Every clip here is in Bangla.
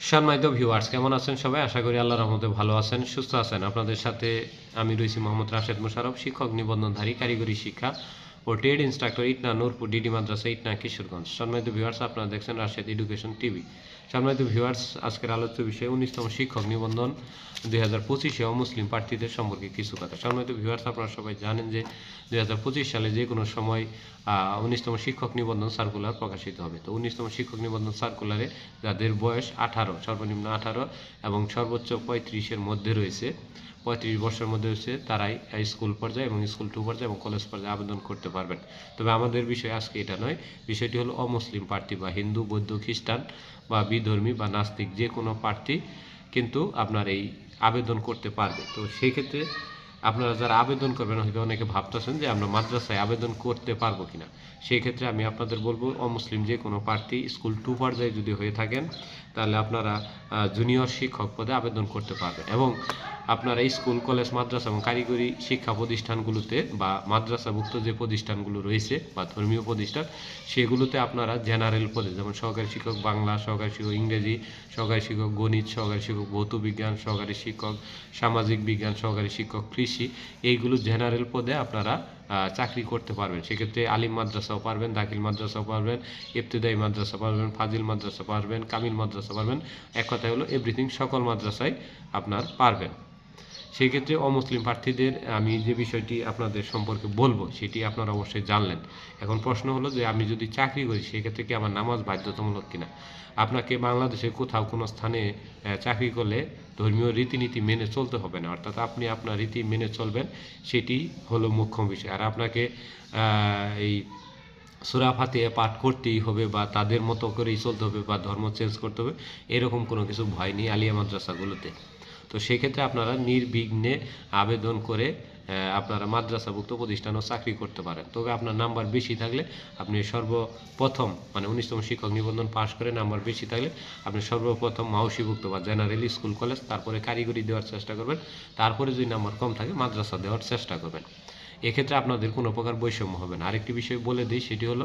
সম্মানিত ভিউয়ার্স, কেমন আছেন সবাই? আশা করি আল্লাহর রহমতে ভালো আছেন, সুস্থ আছেন। আপনাদের সাথে আমি রয়েছি মোহাম্মদ রাশেদ মোশাররফ, শিক্ষক নিবন্ধনধারী, কারিগরি শিক্ষা ও trade instructor, Itna Nurpur DD মাদ্রাসা, ইটনা কিশোরগঞ্জ। সম্মানিত ভিউয়ার্স, আপনারা দেখছেন রাশেদ এডুকেশন টিভি। সম্মানিত ভিউয়ার্স, আজকের আলোচ্য বিষয় 19তম শিক্ষক নিবন্ধন 2025-এ অমুসলিম প্রার্থীদের সম্পর্কে কিছু কথা। সম্মানিত ভিউয়ার্স, আপনারা সবাই জানেন যে 2025 সালে যে কোনো সময় 19তম শিক্ষক নিবন্ধন সার্কুলার প্রকাশিত হবে। তো 19তম শিক্ষক নিবন্ধন সার্কুলারে যাদের বয়স 18, সর্বনিম্ন 18 এবং সর্বোচ্চ 35-এর মধ্যে রয়েছে, 35 বছরের মধ্যে রয়েছে, তারাই স্কুল পর্যায়ে এবং স্কুল 2 পর্যায়ে এবং কলেজ পর্যায়ে আবেদন করতে পারবেন। তবে আমাদের বিষয় আজকে এটা নয়, বিষয়টি হলো অমুসলিম প্রার্থী বা হিন্দু, বৌদ্ধ, খ্রিস্টান বা বিধর্মী বা নাস্তিক যে কোনো প্রার্থী কিন্তু আপনার এই আবেদন করতে পারবে। তো সেই ক্ষেত্রে আপনারা যারা আবেদন করবেন, হয়তো অনেকে ভাবতেছেন যে আমরা মাদ্রাসায় আবেদন করতে পারবো কিনা। সেই ক্ষেত্রে আমি আপনাদের বলবো, অমুসলিম যে কোনো প্রার্থী স্কুল 2 পর্যায়ে যদি হয়ে থাকেন, তাহলে আপনারা জুনিয়র শিক্ষক পদে আবেদন করতে পারবেন। এবং আপনারা স্কুল, কলেজ, মাদ্রাসা এবং কারিগরি শিক্ষা প্রতিষ্ঠানগুলোতে বা মাদ্রাসাভুক্ত যে প্রতিষ্ঠানগুলো রয়েছে বা ধর্মীয় প্রতিষ্ঠান, সেগুলোতে আপনারা জেনারেল পদে, যেমন সহকারী শিক্ষক বাংলা, সহকারী শিক্ষক ইংরেজি, সহকারী শিক্ষক গণিত, সহকারী শিক্ষক ভৌত বিজ্ঞান, সহকারী শিক্ষক সামাজিক বিজ্ঞান, সহকারী শিক্ষক কৃষি, এইগুলো জেনারেল পদে আপনারা চাকরি করতে পারবেন। সেক্ষেত্রে আলিম মাদ্রাসাও পারবেন, দাখিল মাদ্রাসাও পারবেন, ইবতেদায়ী মাদ্রাসা পারবেন, ফাজিল মাদ্রাসা পারবেন, কামিল মাদ্রাসা পারবেন। এক কথায় হলো এভরিথিং, সকল মাদ্রাসায় আপনার পারবেন। সেই ক্ষেত্রে অমুসলিম প্রার্থীদের আমি যে বিষয়টি আপনাদের সম্পর্কে বলবো, সেটি আপনারা অবশ্যই জানলেন। এখন প্রশ্ন হলো যে আমি যদি চাকরি করি, সেক্ষেত্রে কি আমার নামাজ বাধ্যতামূলক কিনা। আপনাকে বাংলাদেশে কোথাও কোনো স্থানে চাকরি করলে ধর্মীয় রীতিনীতি মেনে চলতে হবে না, অর্থাৎ আপনি আপনার রীতি মেনে চলবেন, সেটি হলো মুখ্য বিষয়। আর আপনাকে এই সূরা ফাতিহা পাঠ করতেই হবে বা তাদের মতো করেই চলতে হবে বা ধর্ম চেঞ্জ করতে হবে, এরকম কোনো কিছু ভয় নেই আলিয়া মাদ্রাসাগুলোতে। তো সেক্ষেত্রে আপনারা নির্বিঘ্নে আবেদন করে আপনারা মাদ্রাসাভুক্ত প্রতিষ্ঠানেও চাকরি করতে পারেন। তবে আপনার নাম্বার বেশি থাকলে আপনি সর্বপ্রথম, মানে 19তম শিক্ষক নিবন্ধন পাশ করে নাম্বার বেশি থাকলে আপনি সর্বপ্রথম মাওসিভুক্ত বা জেনারেল স্কুল, কলেজ, তারপরে কারিগরি দেওয়ার চেষ্টা করবেন। তারপরে যদি নাম্বার কম থাকে মাদ্রাসা দেওয়ার চেষ্টা করবেন। এক্ষেত্রে আপনাদের কোনো প্রকার বৈষম্য হবে না। আরেকটি বিষয় বলে দিই, সেটি হলো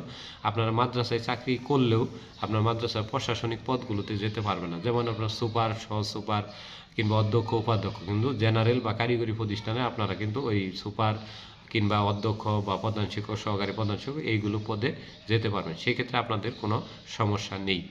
আপনারা মাদ্রাসায় চাকরি করলেও আপনার মাদ্রাসার প্রশাসনিক পদগুলোতে যেতে পারবে না। যেমন আপনার সুপার, সহ সুপার কিংবা অধ্যক্ষ, উপাধ্যক্ষ, কিন্তু জেনারেল বা কারিগরি প্রতিষ্ঠানে আপনারা কিন্তু ওই সুপার কিংবা অধ্যক্ষ বা প্রধান শিক্ষক, সহকারী প্রধান শিক্ষক, এইগুলো পদে যেতে পারবেন। সেক্ষেত্রে আপনাদের কোনো সমস্যা নেই।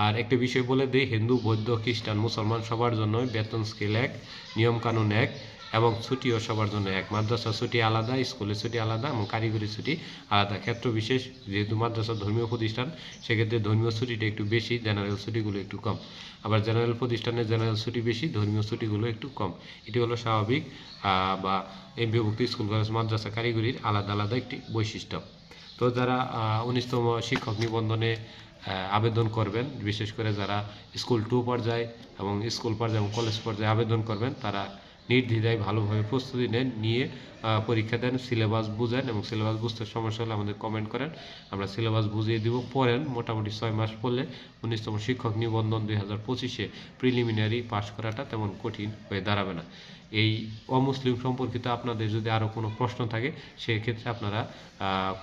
আর একটা বিষয় বলে দিই, হিন্দু, বৌদ্ধ, খ্রিস্টান, মুসলমান সবার জন্য বেতন স্কেল এক, নিয়মকানুন এক এবং ছুটিও সবার জন্য এক। মাদ্রাসা ছুটি আলাদা, স্কুলের ছুটি আলাদা এবং কারিগরি ছুটি আলাদা। ক্ষেত্র বিশেষ, যেহেতু মাদ্রাসা ধর্মীয় প্রতিষ্ঠান, সেক্ষেত্রে ধর্মীয় ছুটিটা একটু বেশি, জেনারেল ছুটিগুলো একটু কম। আবার জেনারেল প্রতিষ্ঠানে জেনারেল ছুটি বেশি, ধর্মীয় ছুটিগুলো একটু কম। এটি হলো স্বাভাবিক বা এমপিভুক্ত স্কুল, কলেজ, মাদ্রাসা, কারিগরির আলাদা আলাদা একটি বৈশিষ্ট্য। তো যারা 19তম শিক্ষক নিবন্ধনে আবেদন করবেন, বিশেষ করে যারা স্কুল 2 পর্যায়ে এবং স্কুল পর্যায়ে এবং কলেজ পর্যায়ে আবেদন করবেন, তারা নির্দ্বিধায় ভালোভাবে প্রস্তুতি নেন, নিয়ে পরীক্ষা দেন, সিলেবাস বুঝেন এবং সিলেবাস বুঝতে সমস্যা হলে আমাদের কমেন্ট করেন, আমরা সিলেবাস বুঝিয়ে দিব। পড়েন, মোটামুটি 6 মাস পড়লে 19তম শিক্ষক নিবন্ধন 2025-এ প্রিলিমিনারি পাশ করাটা তেমন কঠিন হয়ে দাঁড়াবে না। এই অমুসলিম সম্পর্কিত আপনাদের যদি আরও কোনো প্রশ্ন থাকে, সেক্ষেত্রে আপনারা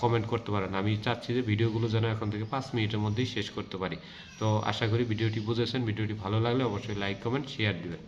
কমেন্ট করতে পারেন। আমি চাচ্ছি যে ভিডিওগুলো যেন এখন থেকে 5 মিনিটের মধ্যেই শেষ করতে পারি। তো আশা করি ভিডিওটি বুঝেছেন। ভিডিওটি ভালো লাগলে অবশ্যই লাইক, কমেন্ট, শেয়ার দিবেন।